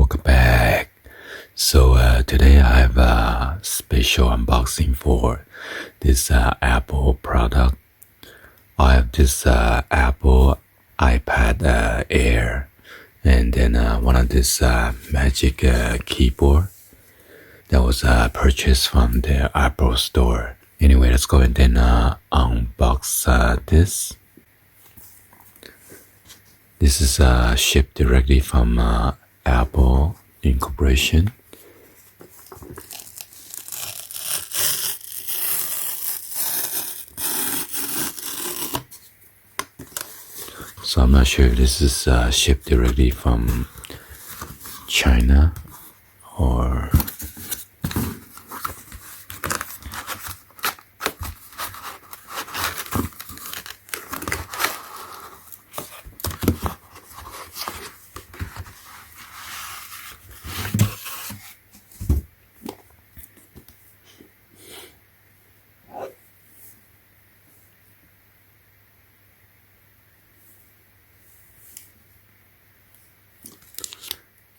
welcome back. So today I have a special unboxing for this Apple product. I have this Apple iPad Air, and then one of this magic keyboard that was purchased from the Apple store. Anyway, let's go and then unbox this. This is shipped directly from Apple Incorporation. So I'm not sure if this is shipped directly from China or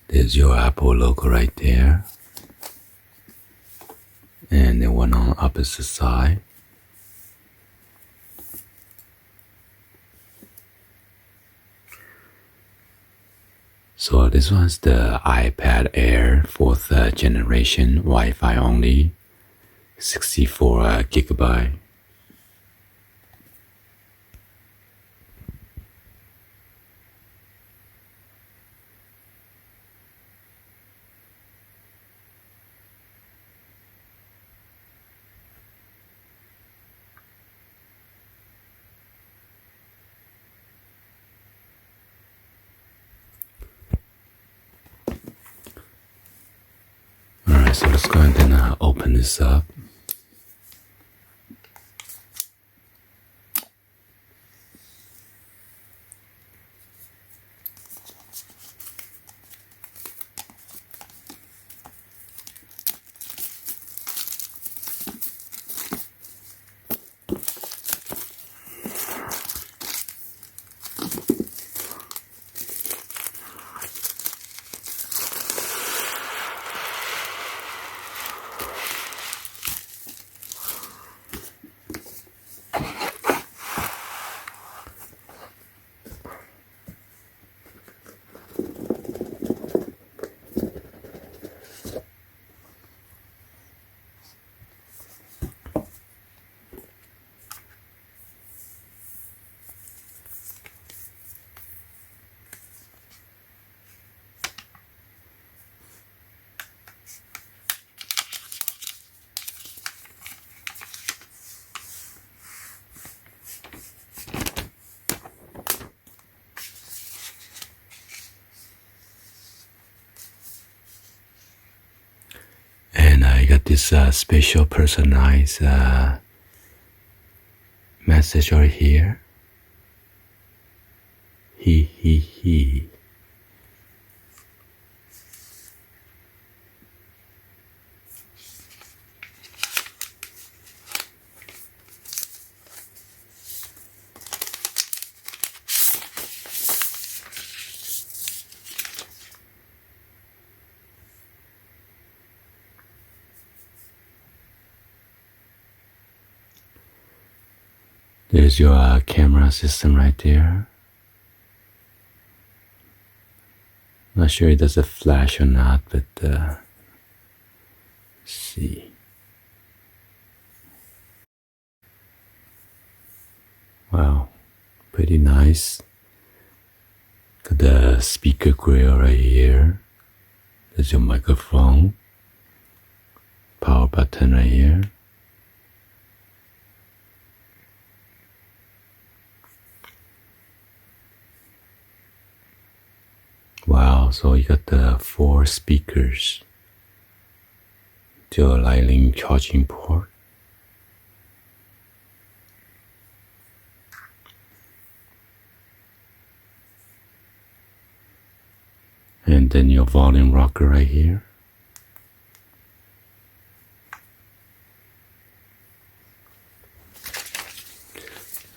there's your Apple logo right there, and then one on the opposite side. So this one's the iPad Air 4th generation, Wi-Fi only, 64 gigabyte. Alright, so let's go ahead and open this up. And I got this special personalized message right here. He. There's your camera system right there. Not sure it does a flash or not, but let's see. Wow, pretty nice. Got the speaker grill right here. There's your microphone. Power button right here. Wow, so you got the 4 speakers to a Lightning charging port. And then your volume rocker right here.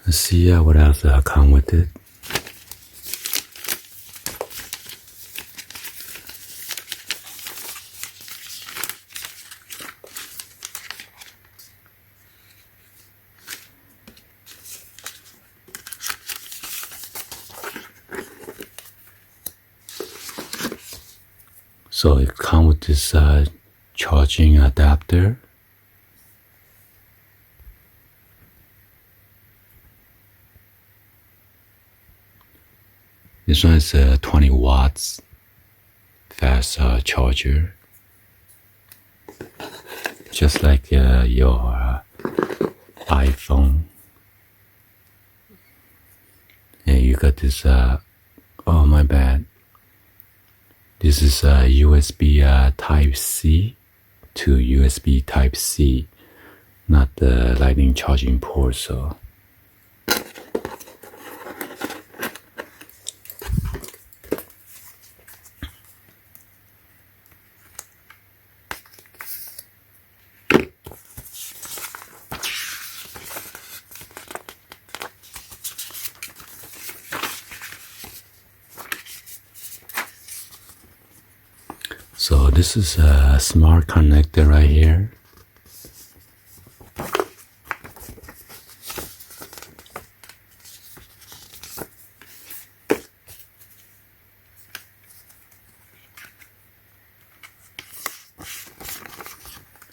Let's see what else come with it. So it comes with this charging adapter. This one is a 20 watts fast charger, just like your iPhone. And you got this, oh my bad, this is USB Type-C to USB Type-C, not the lightning charging port, so So this is a smart connector right here.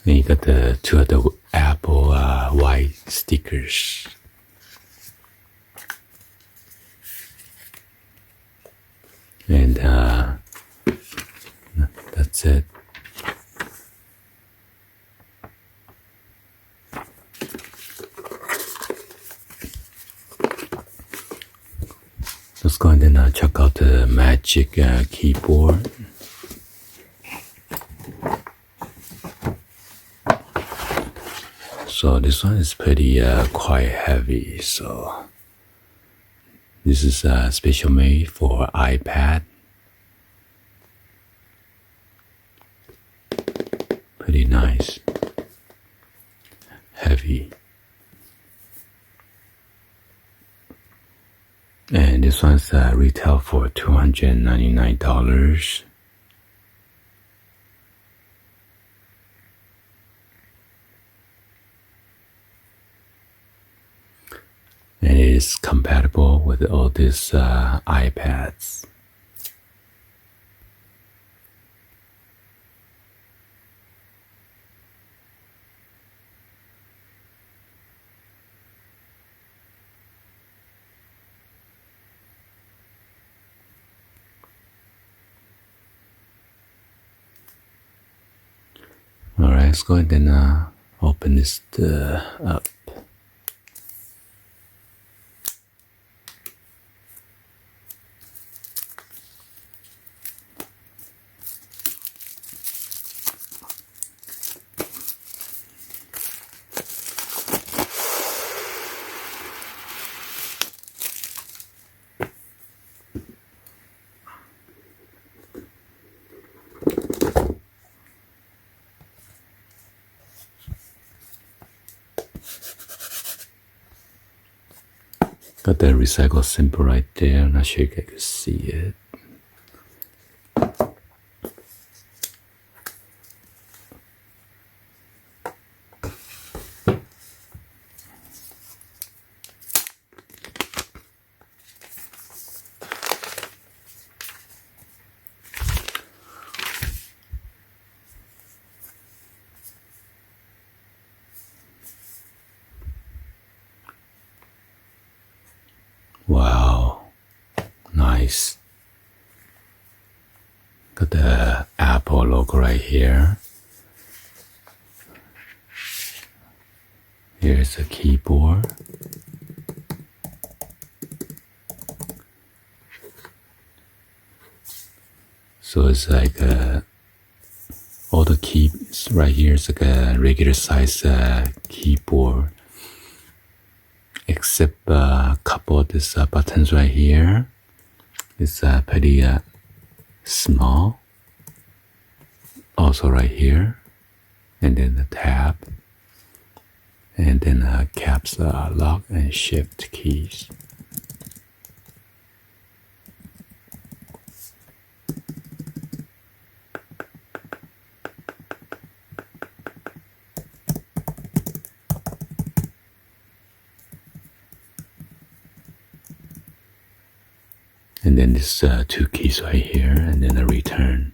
And you got the two of the Apple white stickers. And that's it. Let's go and then check out the Magic keyboard. So this one is pretty quite heavy. So this is special made for iPad. Pretty nice, heavy. And this one's retail for $299. And it is compatible with all these iPads. Alright, let's go ahead and open this up. Got the recycle symbol right there. I'm not sure if you can see it. Wow, nice. Got the Apple logo right here. Here's the keyboard. So it's like all the keys right here is like a regular size keyboard, except a couple of these buttons right here. It's pretty small. Also right here, and then the tab, and then caps lock and shift keys. And then this two keys right here, and then a return.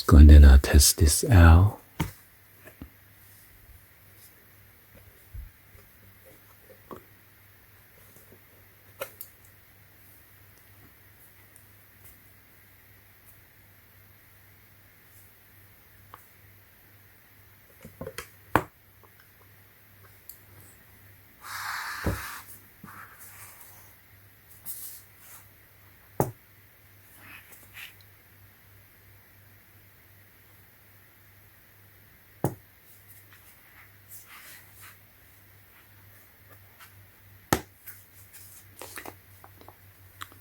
go ahead and test this out.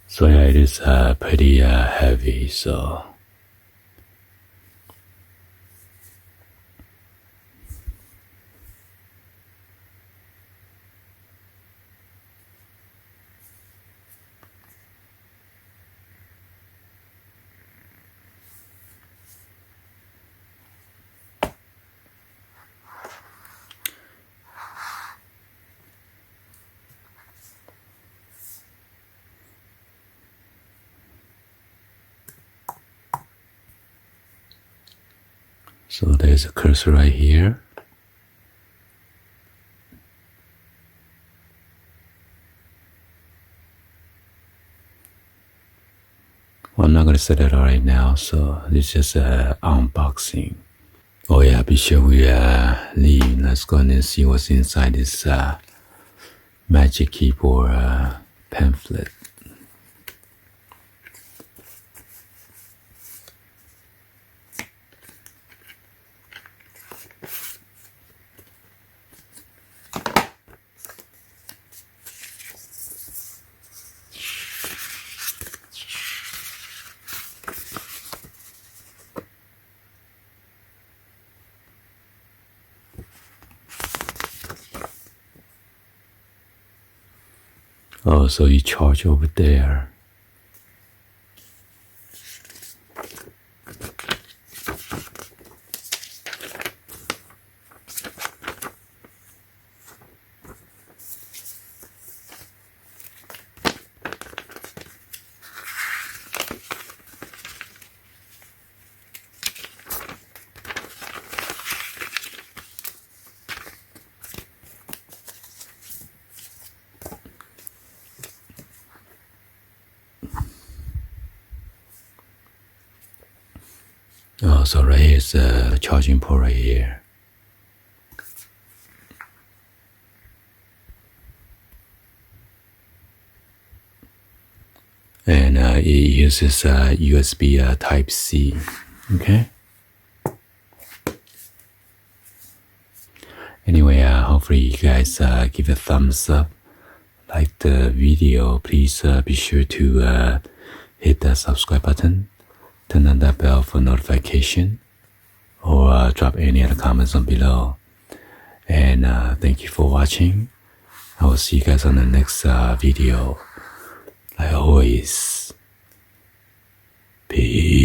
So yeah, it is pretty heavy, so there's a cursor right here. Well, I'm not going to set it up right now, so it's just an unboxing. Oh yeah, before we leave, let's go and see what's inside this Magic Keyboard pamphlet. Oh, so you charge over there. Oh, so right here is a charging port right here. And it uses USB Type-C, okay? Anyway, hopefully you guys give a thumbs up, like the video. Please be sure to hit that subscribe button, turn on that bell for notification, or drop any other comments on below. And thank you for watching. I will see you guys on the next video. Like always, peace.